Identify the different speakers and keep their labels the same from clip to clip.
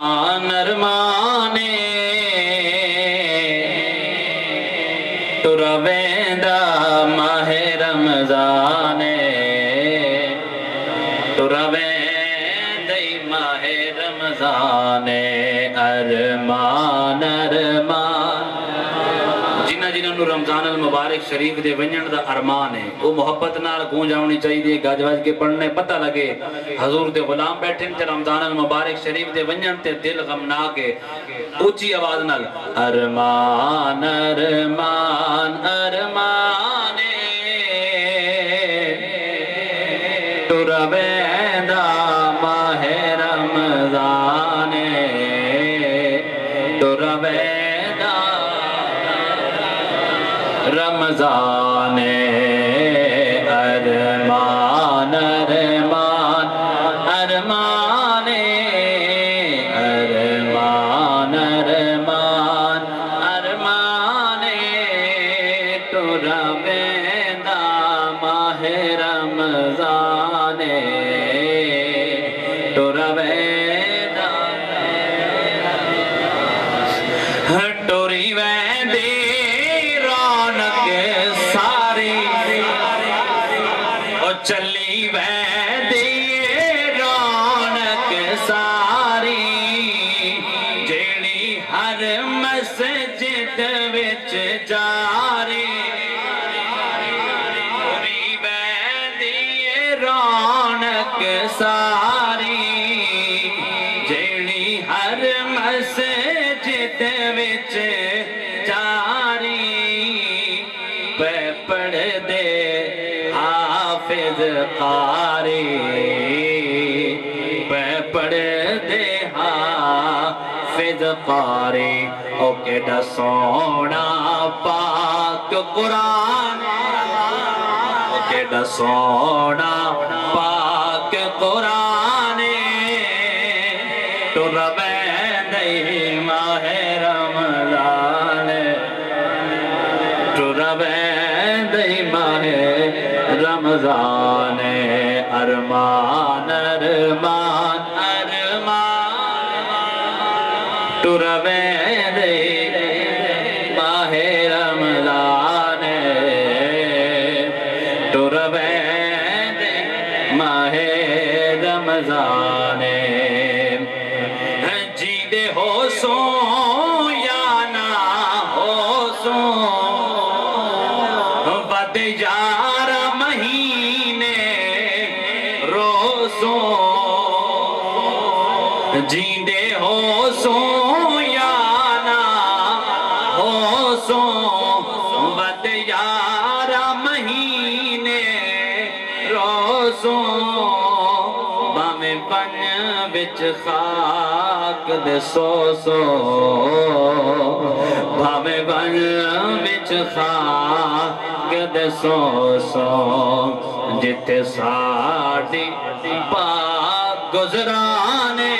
Speaker 1: نرمانے ترویندا ماہ رمضانے ترویندی ماہ رمضانے ارمان ارمان جنہ جنہوں نے رمضان المبارک شریف دے ونجن دا ارمان ہے وہ محبت نال گونج آنی چاہیے گاج واج کے پڑھنے پتہ لگے حضور دے غلام بیٹھیں تے رمضان المبارک شریف دے ونجن تے دل غمنا کے اونچی آواز نال ارمان ارمان ارمان ترویندا ماہ رمضان ترویندا رمضان ارمان ارمان ارمان ارمان ارمان ارمان ترویندا ماہ رمضان ترویندا ٹوری ویندی چلی ویندی رونق ساری جیڑی ہر مسجد وچ جاری ٹوری ویندی رونق ساری جیڑی ہر مسجد وچ جاری پہ پڑھ دے حافظ قاری پہ پڑھ دے حافظ قاری او کیڑا سونا پاک قرآن او کیڑا سونا پاک قرآن ترویندی ماہ رمضان ترویندی ماہ رمضان ارمان ارمان ارمان ترویندی ماہ رمضان ترویندی ماہ رمضان جی دے ہو سو یا نہ ہو سو ود یار مہینے روزوں جیندے ہو سو یا نہ ہو سو ود یار مہینے روزوں باویں بن وچ خاک دے سو سو باویں بن وچ خاک دے سو سو جتے ساڑی پاک گزرانے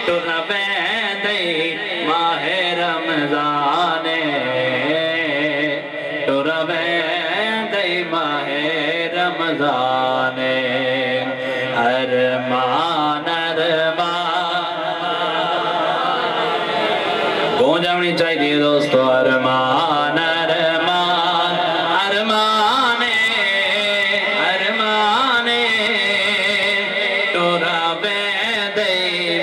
Speaker 1: ترویندی ماہ رمضان ترویندی ماہ رمضان ارمان ارمان گونج آنی چاہیے دوستو ارمان ارمان ارمان ارمان ترویندی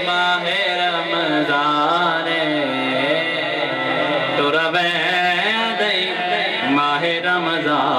Speaker 1: ماہ رمضان ترویندی ماہ رمضان